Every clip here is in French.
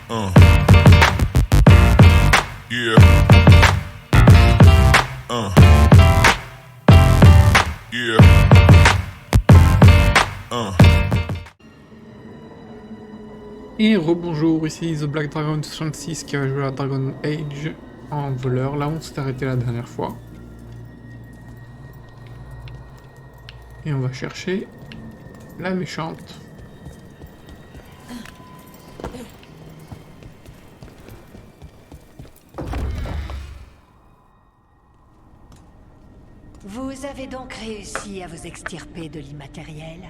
Yeah. Yeah. Et rebonjour, ici The Black Dragon 66 qui va jouer à Dragon Age en voleur. Là on s'est arrêté la dernière fois. Et on va chercher la méchante. Vous avez donc réussi à vous extirper de l'immatériel?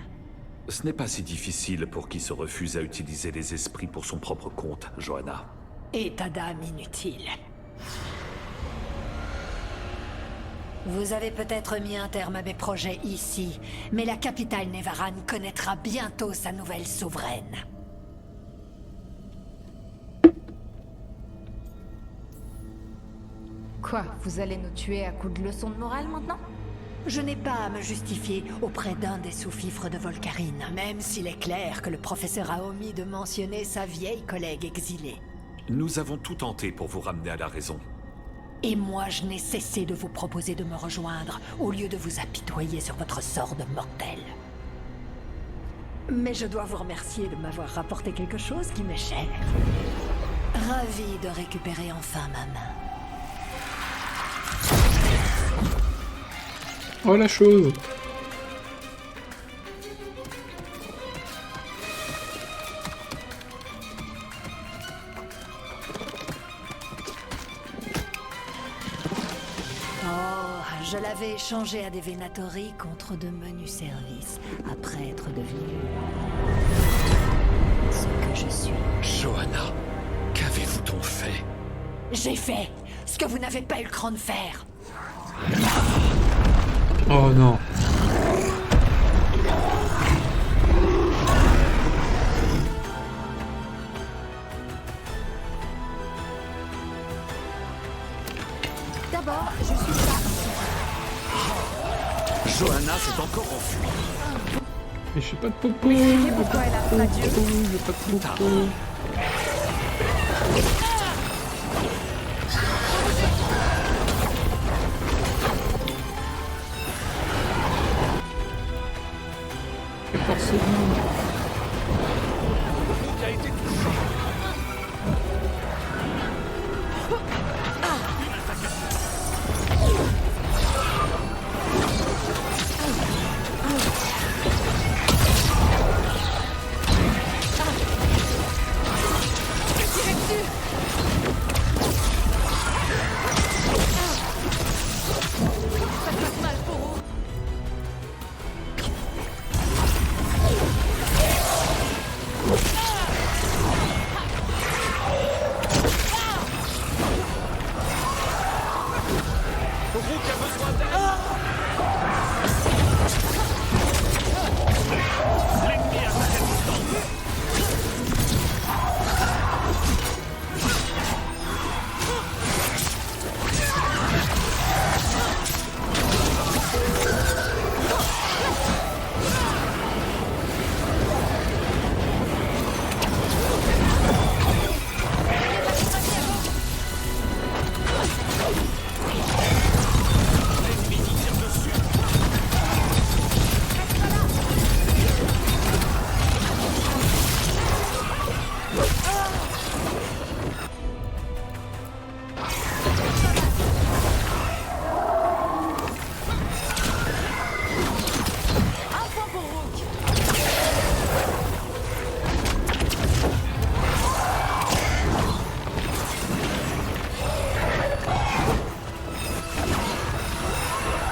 Ce n'est pas si difficile pour qui se refuse à utiliser les esprits pour son propre compte, Johanna. État d'âme inutile. Vous avez peut-être mis un terme à mes projets ici, mais la capitale Nevarran connaîtra bientôt sa nouvelle souveraine. Quoi, vous allez nous tuer à coups de leçons de morale maintenant? Je n'ai pas à me justifier auprès d'un des sous-fifres de Volcarine, même s'il est clair que le professeur a omis de mentionner sa vieille collègue exilée. Nous avons tout tenté pour vous ramener à la raison. Et moi, je n'ai cessé de vous proposer de me rejoindre, au lieu de vous apitoyer sur votre sort de mortel. Mais je dois vous remercier de m'avoir rapporté quelque chose qui m'est cher. Ravi de récupérer enfin ma main. Oh la chose! Je l'avais échangé à des Venatori contre de menus services, après être devenu ce que je suis. Johanna, qu'avez-vous donc fait? J'ai fait ce que vous n'avez pas eu le cran de faire. Oh non! D'abord, je suis là. Johanna s'est encore enfuie. Et j'ai pas de popo! Expliquez pourquoi elle a fait adieu. J'ai pas de popo!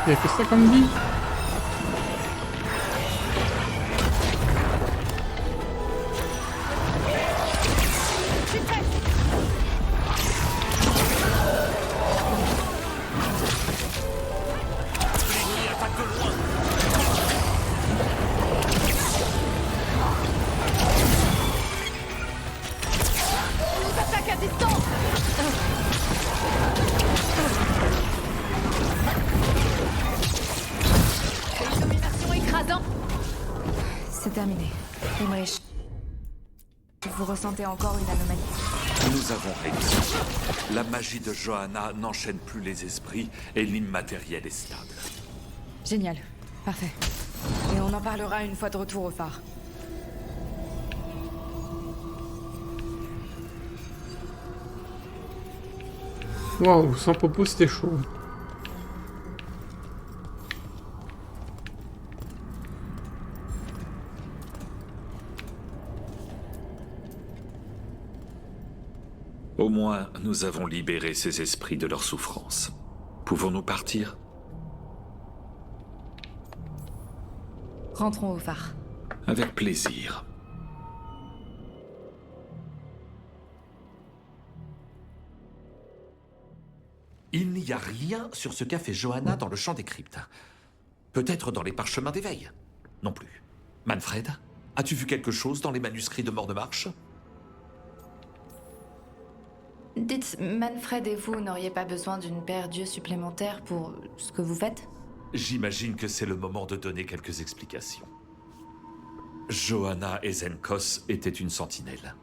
Il a fait ça comme vie. Attaque à distance. C'est terminé. Emmerich, vous ressentez encore une anomalie? Nous avons réussi. La magie de Johanna n'enchaîne plus les esprits et l'immatériel est stable. Génial. Parfait. Et on en parlera une fois de retour au phare. Waouh, sans propos, c'était chaud. Au moins, nous avons libéré ces esprits de leur souffrance. Pouvons-nous partir? Rentrons au phare. Avec plaisir. Il n'y a rien sur ce qu'a fait Johanna dans le champ des cryptes. Peut-être dans les parchemins d'éveil. Non plus. Manfred, as-tu vu quelque chose dans les manuscrits de Mort de Marche? Dites, Manfred et vous n'auriez pas besoin d'une paire d'yeux supplémentaires pour ce que vous faites? J'imagine que c'est le moment de donner quelques explications. Johanna Ezenkos était une sentinelle.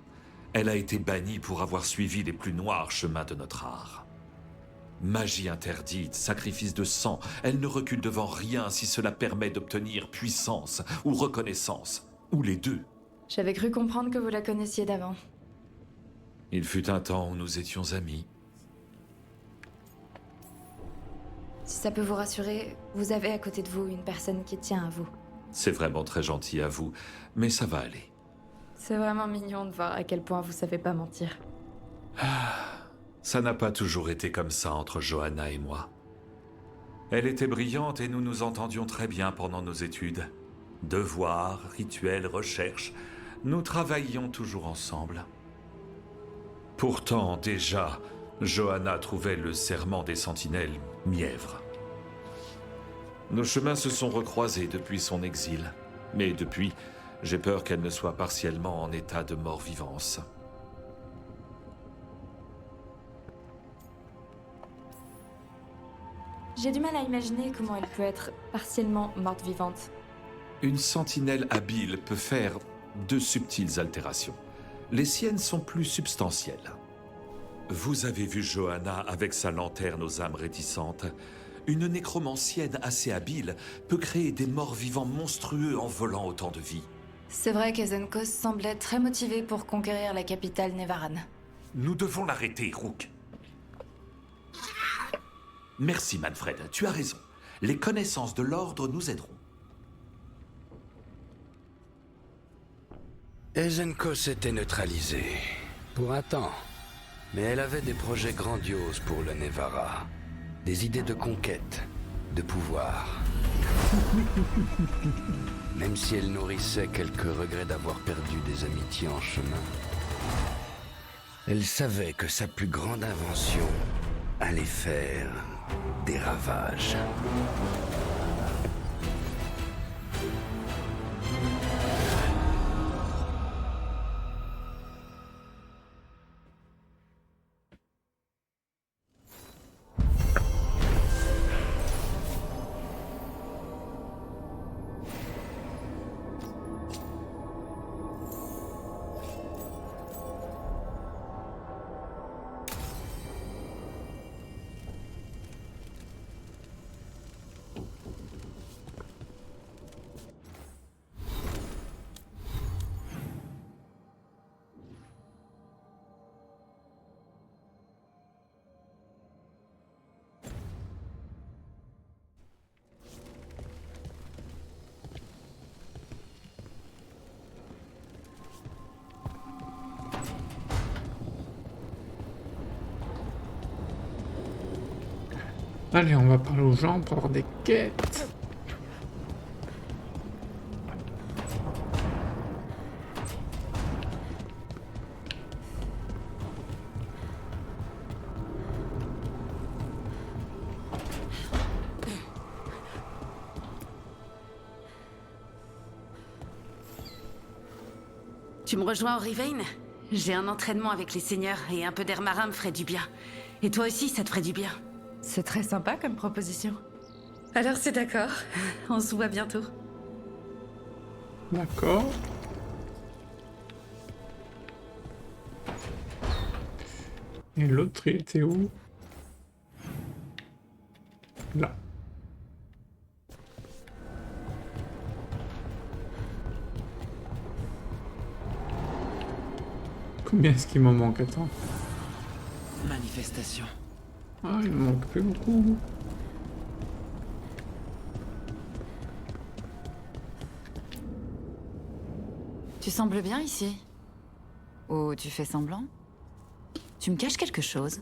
Elle a été bannie pour avoir suivi les plus noirs chemins de notre art. Magie interdite, sacrifice de sang, elle ne recule devant rien si cela permet d'obtenir puissance ou reconnaissance, ou les deux. J'avais cru comprendre que vous la connaissiez d'avant. Il fut un temps où nous étions amis. Si ça peut vous rassurer, vous avez à côté de vous une personne qui tient à vous. C'est vraiment très gentil à vous, mais ça va aller. C'est vraiment mignon de voir à quel point vous savez pas mentir. Ça n'a pas toujours été comme ça entre Johanna et moi. Elle était brillante et nous nous entendions très bien pendant nos études. Devoirs, rituels, recherches, nous travaillions toujours ensemble. Pourtant, déjà, Johanna trouvait le serment des sentinelles mièvre. Nos chemins se sont recroisés depuis son exil. Mais depuis, j'ai peur qu'elle ne soit partiellement en état de mort-vivance. J'ai du mal à imaginer comment elle peut être partiellement morte-vivante. Une sentinelle habile peut faire de subtiles altérations. Les siennes sont plus substantielles. Vous avez vu Johanna avec sa lanterne aux âmes réticentes. Une nécromancienne assez habile peut créer des morts-vivants monstrueux en volant autant de vie. C'est vrai qu'Ezenkos semblait très motivé pour conquérir la capitale Nevaran. Nous devons l'arrêter, Rook. Merci, Manfred. Tu as raison. Les connaissances de l'ordre nous aideront. Ezenkos était neutralisée. Pour un temps. Mais elle avait des projets grandioses pour le Nevarra. Des idées de conquête, de pouvoir. Même si elle nourrissait quelques regrets d'avoir perdu des amitiés en chemin. Elle savait que sa plus grande invention allait faire des ravages. Allez, on va parler aux gens pour avoir des quêtes. Tu me rejoins au Rivain? J'ai un entraînement avec les seigneurs et un peu d'air marin me ferait du bien. Et toi aussi, ça te ferait du bien. C'est très sympa comme proposition. Alors c'est d'accord. On se voit bientôt. D'accord. Et l'autre, il était où? Là. Combien est-ce qu'il m'en manque? Attends. Manifestation. Ah, il me manque plus beaucoup. Tu sembles bien ici. Ou tu fais semblant? Tu me caches quelque chose?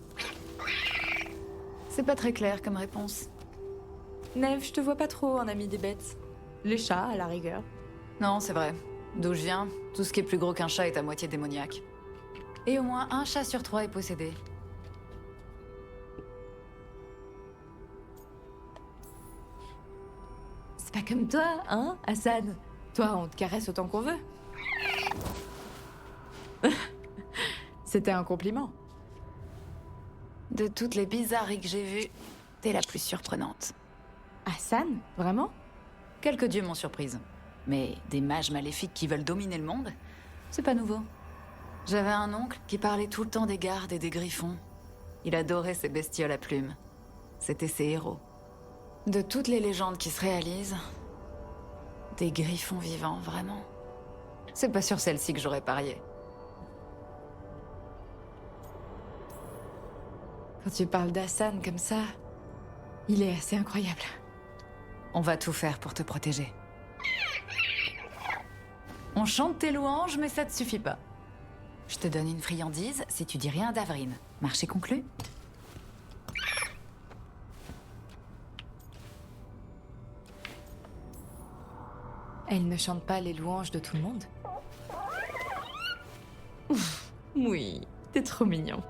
C'est pas très clair comme réponse. Neve, je te vois pas trop en ami des bêtes. Les chats, à la rigueur. Non, c'est vrai. D'où je viens, tout ce qui est plus gros qu'un chat est à moitié démoniaque. Et au moins un chat sur 3 est possédé. C'est pas comme toi, hein, Hassan? Toi, on te caresse autant qu'on veut. C'était un compliment. De toutes les bizarreries que j'ai vues, t'es la plus surprenante. Hassan? Vraiment? Quelques dieux m'ont surprise. Mais des mages maléfiques qui veulent dominer le monde, c'est pas nouveau. J'avais un oncle qui parlait tout le temps des gardes et des griffons. Il adorait ces bestioles à plumes. C'était ses héros. De toutes les légendes qui se réalisent, des griffons vivants, vraiment. C'est pas sur celle-ci que j'aurais parié. Quand tu parles d'Hassan comme ça, il est assez incroyable. On va tout faire pour te protéger. On chante tes louanges, mais ça te suffit pas. Je te donne une friandise si tu dis rien d'Avrine. Marché conclu? Elle ne chante pas les louanges de tout le monde? Oui, t'es trop mignon.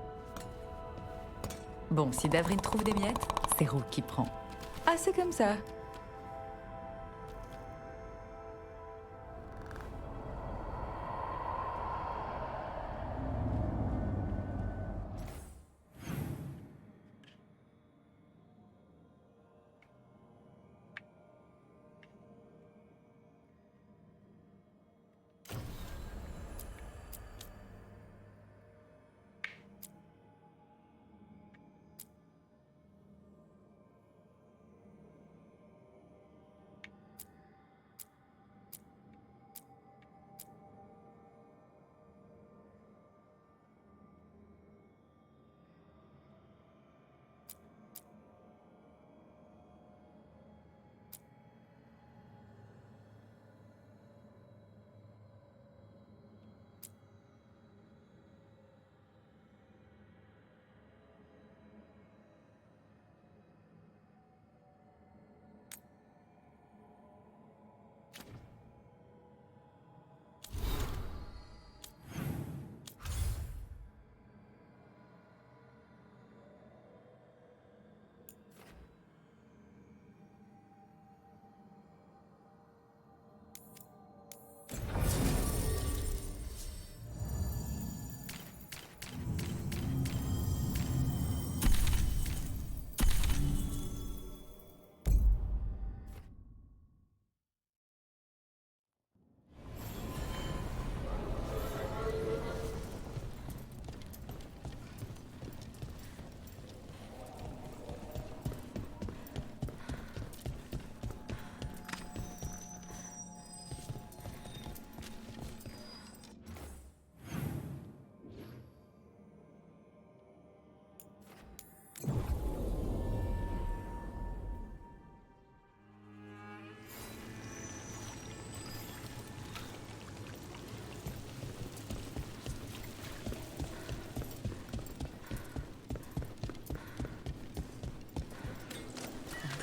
Bon, si Davrine trouve des miettes, c'est Rogue qui prend. Ah, c'est comme ça.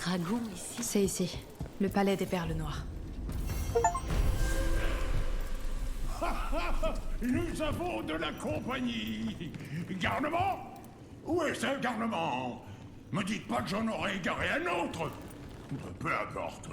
Dragon ici? C'est ici, le palais des perles noires. Nous avons de la compagnie. Garnement? Où est ce garnement? Me dites pas que j'en aurais égaré un autre. Peu importe.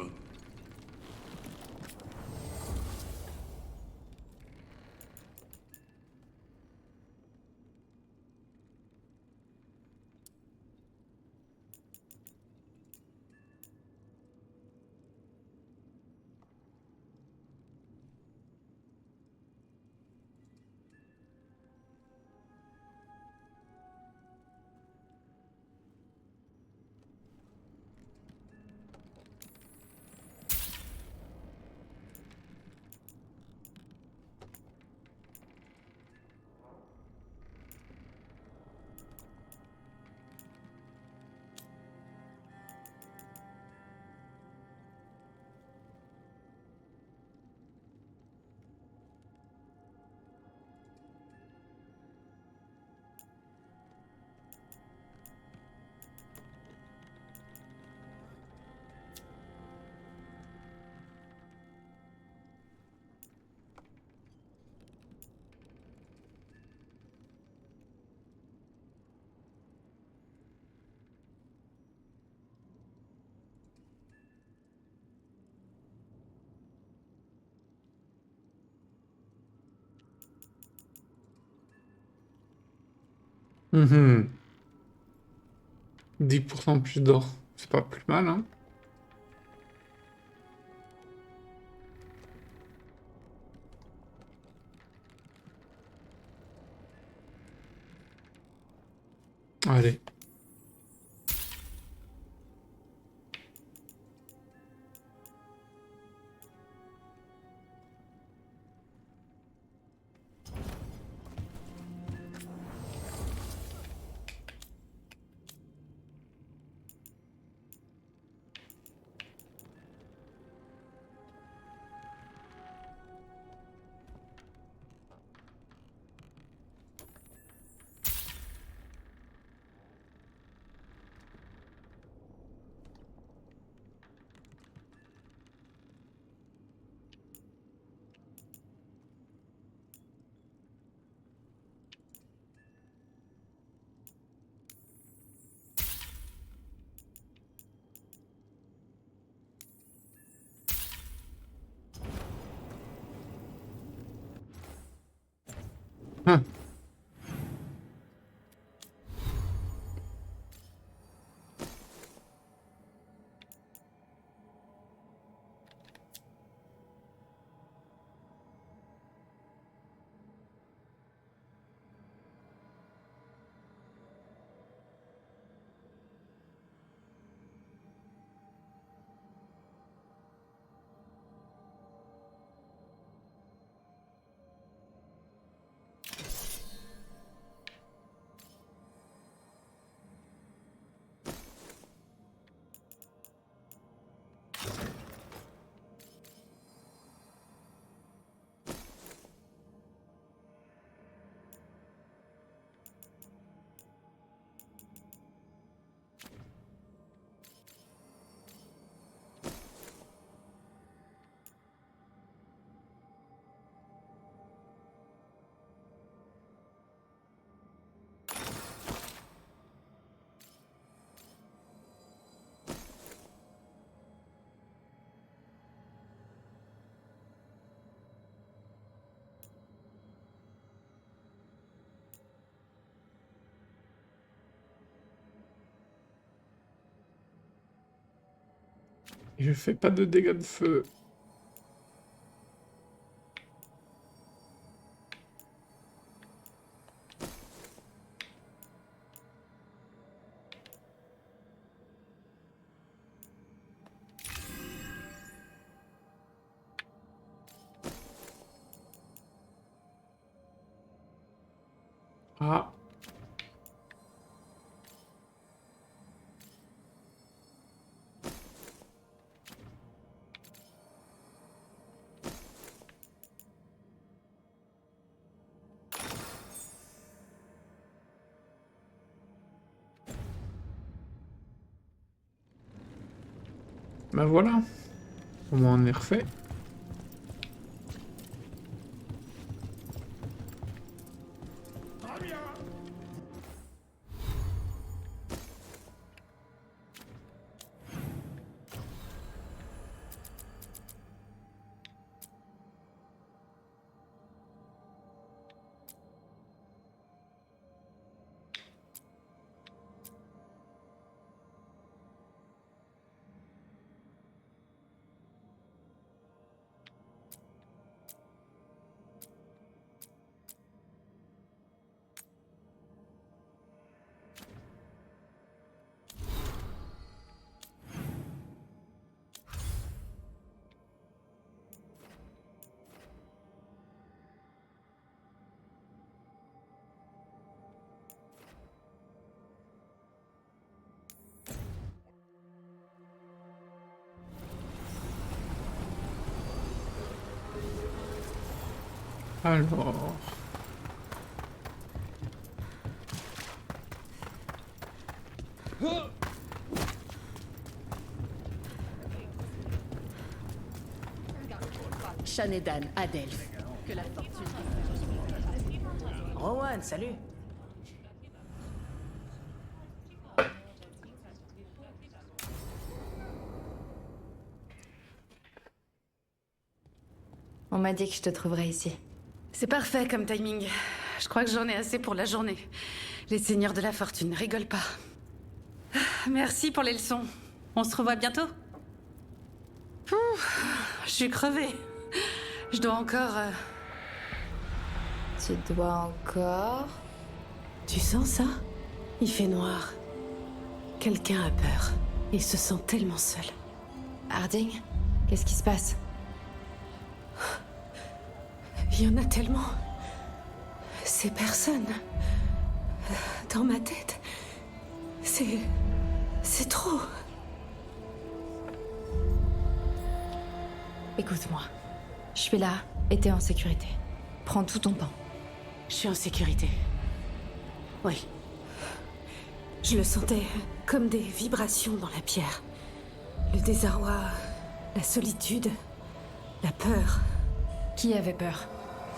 Mhm. 10% plus d'or, c'est pas plus mal, hein. Allez. Hum. Je fais pas de dégâts de feu. Ah. Ben voilà. Au moins on est refait. Très bien. Alors... Shanedan, Adelph. Que la fortune... Rowan, salut. On m'a dit que je te trouverais ici. C'est parfait comme timing. Je crois que j'en ai assez pour la journée. Les seigneurs de la fortune, rigole pas. Merci pour les leçons. On se revoit bientôt. Je suis crevée. Je dois encore... Tu dois encore... Tu sens ça? Il fait noir. Quelqu'un a peur. Il se sent tellement seul. Harding, qu'est-ce qui se passe? Il y en a tellement. Ces personnes. Dans ma tête. C'est trop. Écoute-moi. Je suis là et t'es en sécurité. Prends tout ton temps. Je suis en sécurité. Oui. Je le sentais comme des vibrations dans la pierre. Le désarroi, la solitude, la peur. Qui avait peur?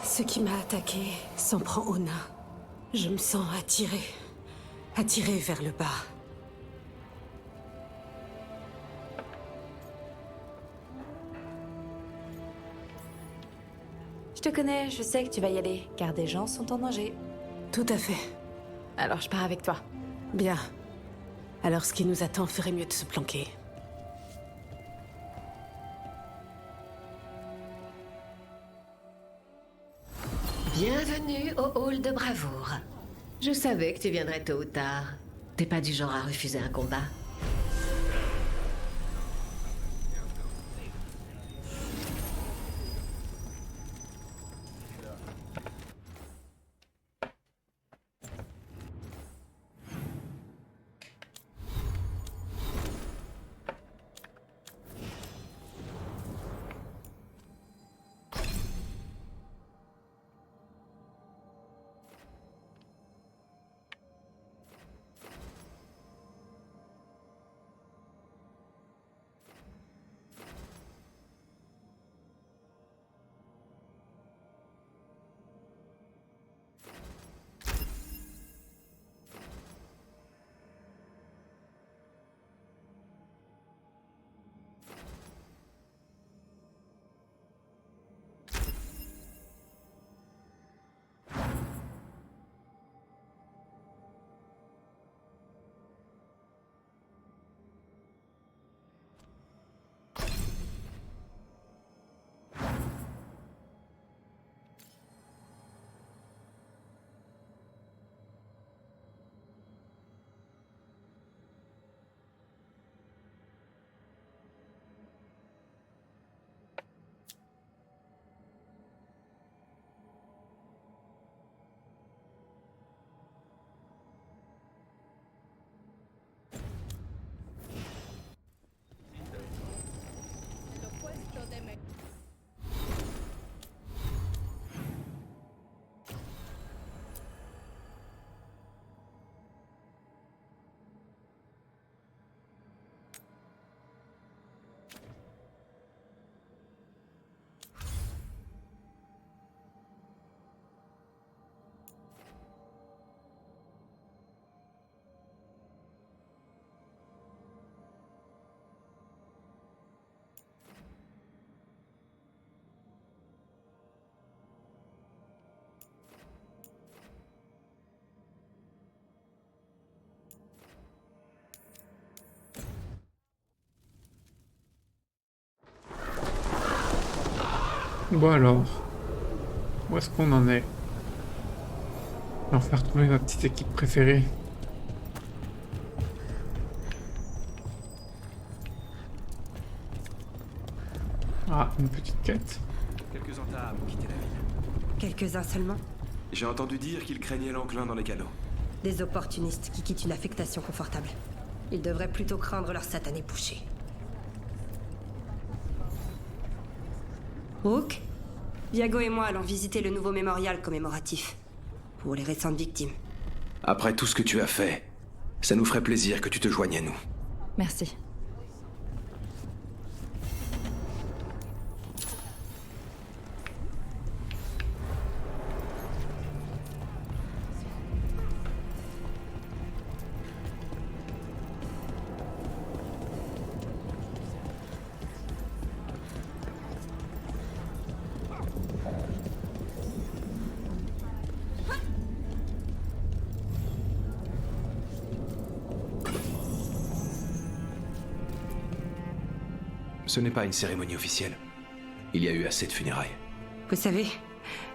Ce qui m'a attaqué s'en prend au nain. Je me sens attirée vers le bas. Je te connais, je sais que tu vas y aller, car des gens sont en danger. Tout à fait. Alors je pars avec toi. Bien. Alors ce qui nous attend ferait mieux de se planquer. Bienvenue au hall de bravoure. Je savais que tu viendrais tôt ou tard. T'es pas du genre à refuser un combat. Bon alors, où est-ce qu'on en est? On va faire retrouver notre petite équipe préférée. Ah, une petite quête. Quelques entames ont quitté la ville. Quelques-uns seulement? J'ai entendu dire qu'ils craignaient l'enclin dans les canaux. Des opportunistes qui quittent une affectation confortable. Ils devraient plutôt craindre leur satané boucher. Rook, Viago et moi allons visiter le nouveau mémorial commémoratif. Pour les récentes victimes. Après tout ce que tu as fait, ça nous ferait plaisir que tu te joignes à nous. Merci. Ce n'est pas une cérémonie officielle. Il y a eu assez de funérailles. Vous savez,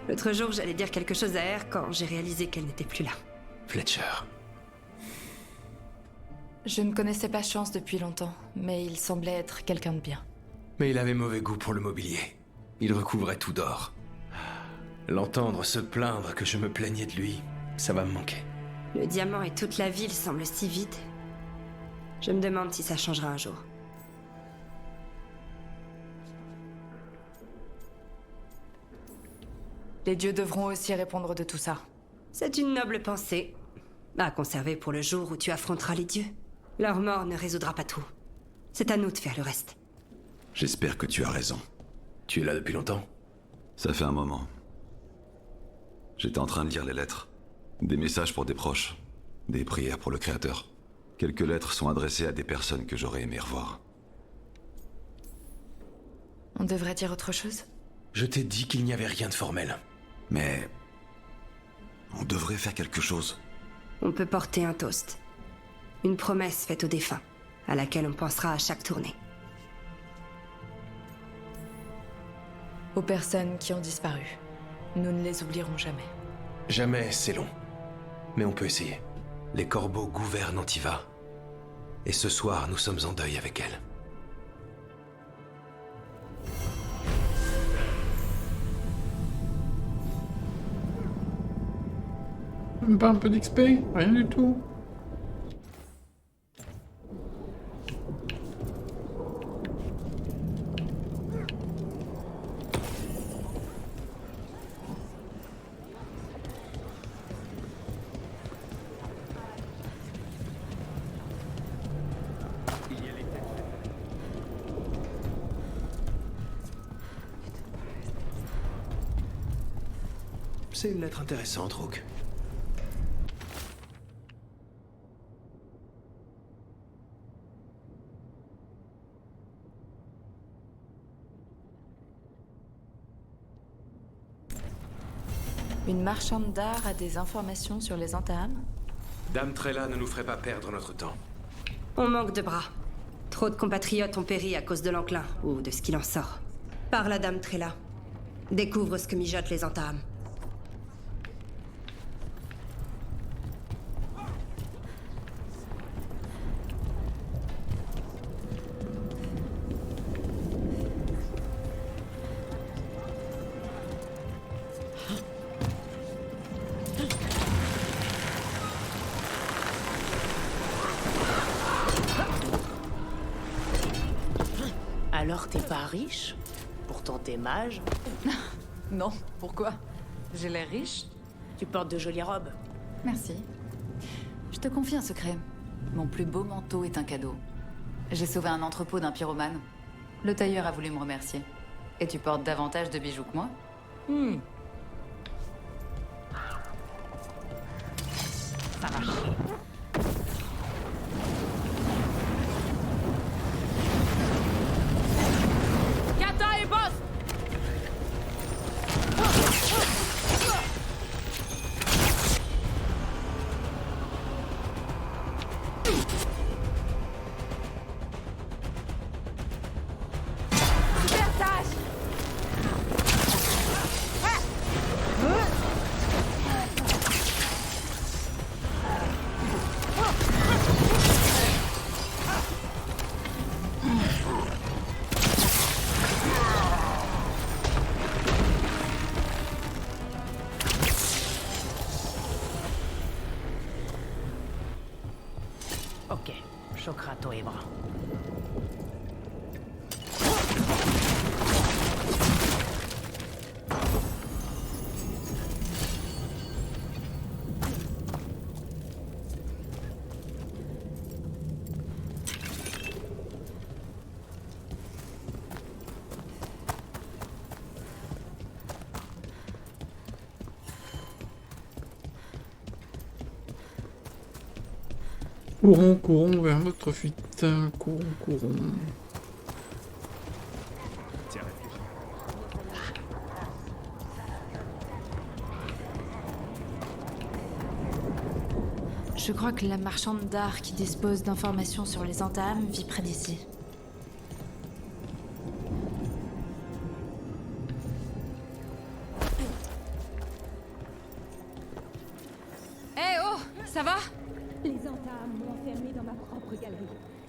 l'autre jour, j'allais dire quelque chose à R quand j'ai réalisé qu'elle n'était plus là. Fletcher. Je ne connaissais pas Chance depuis longtemps, mais il semblait être quelqu'un de bien. Mais il avait mauvais goût pour le mobilier. Il recouvrait tout d'or. L'entendre se plaindre que je me plaignais de lui, ça va me manquer. Le diamant et toute la ville semblent si vide. Je me demande si ça changera un jour. Les dieux devront aussi répondre de tout ça. C'est une noble pensée. À conserver pour le jour où tu affronteras les dieux. Leur mort ne résoudra pas tout. C'est à nous de faire le reste. J'espère que tu as raison. Tu es là depuis longtemps? Ça fait un moment. J'étais en train de lire les lettres. Des messages pour des proches. Des prières pour le Créateur. Quelques lettres sont adressées à des personnes que j'aurais aimé revoir. On devrait dire autre chose? Je t'ai dit qu'il n'y avait rien de formel. Mais... on devrait faire quelque chose. On peut porter un toast. Une promesse faite aux défunts, à laquelle on pensera à chaque tournée. Aux personnes qui ont disparu. Nous ne les oublierons jamais. Jamais, c'est long. Mais on peut essayer. Les corbeaux gouvernent Antiva. Et ce soir, nous sommes en deuil avec elle. Même pas un peu d'XP? Rien du tout. C'est une lettre intéressante, Rook. Une marchande d'art a des informations sur les Antaam? Dame Trella ne nous ferait pas perdre notre temps. On manque de bras. Trop de compatriotes ont péri à cause de l'enclin, ou de ce qu'il en sort. Parle à Dame Trella. Découvre ce que mijotent les Antaam. Alors t'es pas riche? Pourtant t'es mage. Non, pourquoi? J'ai l'air riche? Tu portes de jolies robes. Merci. Je te confie un secret. Mon plus beau manteau est un cadeau. J'ai sauvé un entrepôt d'un pyromane. Le tailleur a voulu me remercier. Et tu portes davantage de bijoux que moi? Ça marche. Kata et boss! Super tâche! Ok, Chokrato et bras. Courons, courons vers notre fuite. Courons, courons. Je crois que la marchande d'art qui dispose d'informations sur les Antaam vit près d'ici. Ça va? Les entames m'ont enfermé dans ma propre galerie.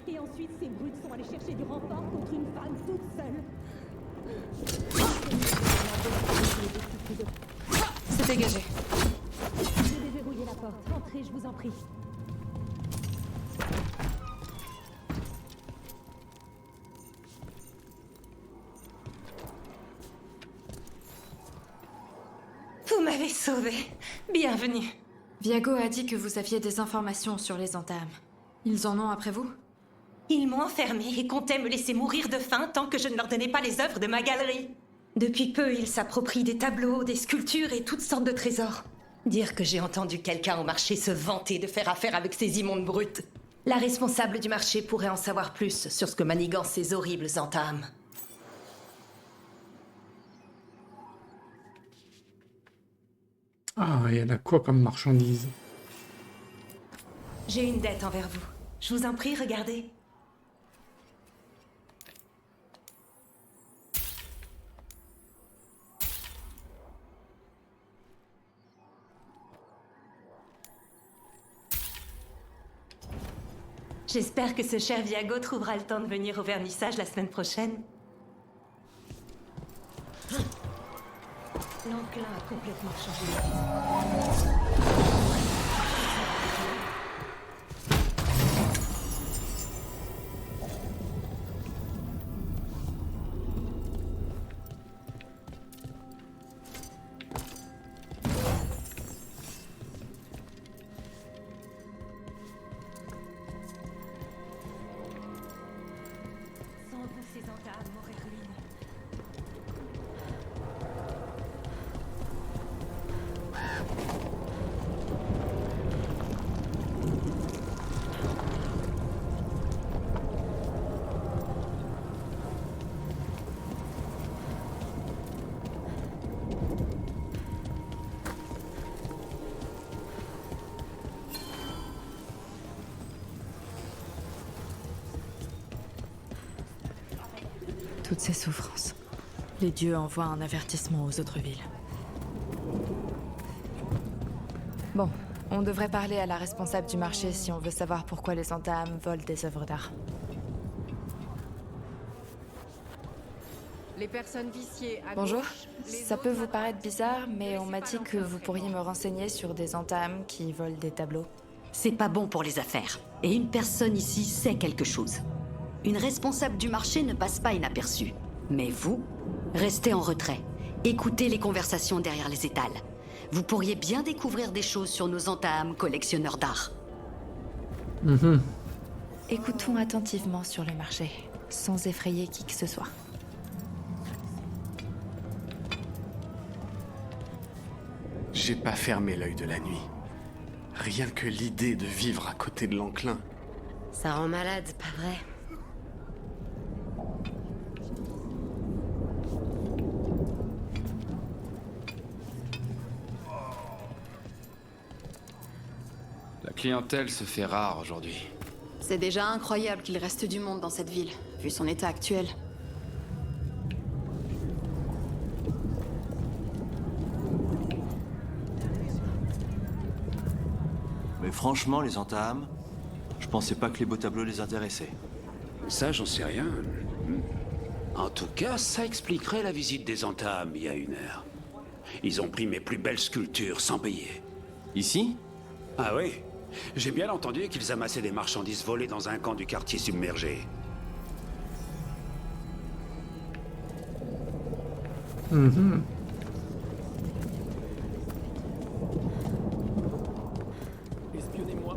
Et ensuite, ces brutes sont allées chercher du renfort contre une femme toute seule. C'est dégagé. Je vais verrouiller la porte. Entrez, je vous en prie. Vous m'avez sauvée. Bienvenue. Viago a dit que vous aviez des informations sur les entames. Ils en ont après vous? Ils m'ont enfermée et comptaient me laisser mourir de faim tant que je ne leur donnais pas les œuvres de ma galerie. Depuis peu, ils s'approprient des tableaux, des sculptures et toutes sortes de trésors. Dire que j'ai entendu quelqu'un au marché se vanter de faire affaire avec ces immondes brutes. La responsable du marché pourrait en savoir plus sur ce que manigancent ces horribles entames. Ah, il y a quoi comme marchandise? J'ai une dette envers vous. Je vous en prie, regardez. J'espère que ce cher Viago trouvera le temps de venir au vernissage la semaine prochaine. L'enclin a complètement changé. Sans vous, ces entames m'auraient ruiné. Toutes ces souffrances. Les dieux envoient un avertissement aux autres villes. Bon, on devrait parler à la responsable du marché si on veut savoir pourquoi les entames volent des œuvres d'art. Les personnes viciées à Bonjour, gauche, les ça peut autres vous à paraître droite. bizarre, mais on m'a Laissez dit pas que lancer vous un pourriez me renseigner sur des entames qui volent des tableaux. C'est pas bon pour les affaires. Et une personne ici sait quelque chose. Une responsable du marché ne passe pas inaperçue. Mais vous, restez en retrait. Écoutez les conversations derrière les étals. Vous pourriez bien découvrir des choses sur nos entames collectionneurs d'art. Écoutons attentivement sur le marché, sans effrayer qui que ce soit. J'ai pas fermé l'œil de la nuit. Rien que l'idée de vivre à côté de l'enclin. Ça rend malade, pas vrai? La clientèle se fait rare aujourd'hui. C'est déjà incroyable qu'il reste du monde dans cette ville, vu son état actuel. Mais franchement, les entames, je pensais pas que les beaux tableaux les intéressaient. Ça, j'en sais rien. En tout cas, ça expliquerait la visite des entames il y a 1 heure. Ils ont pris mes plus belles sculptures sans payer. Ici? Ah oui. J'ai bien entendu qu'ils amassaient des marchandises volées dans un camp du quartier submergé. Espionnez-moi.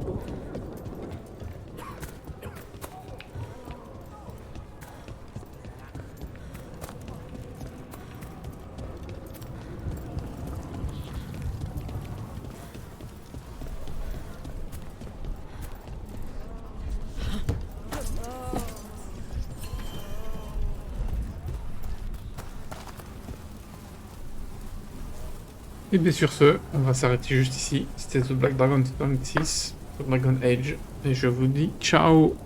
Et bien sur ce, on va s'arrêter juste ici. C'était The Black Dragon 26, The Dragon Age. Et je vous dis ciao!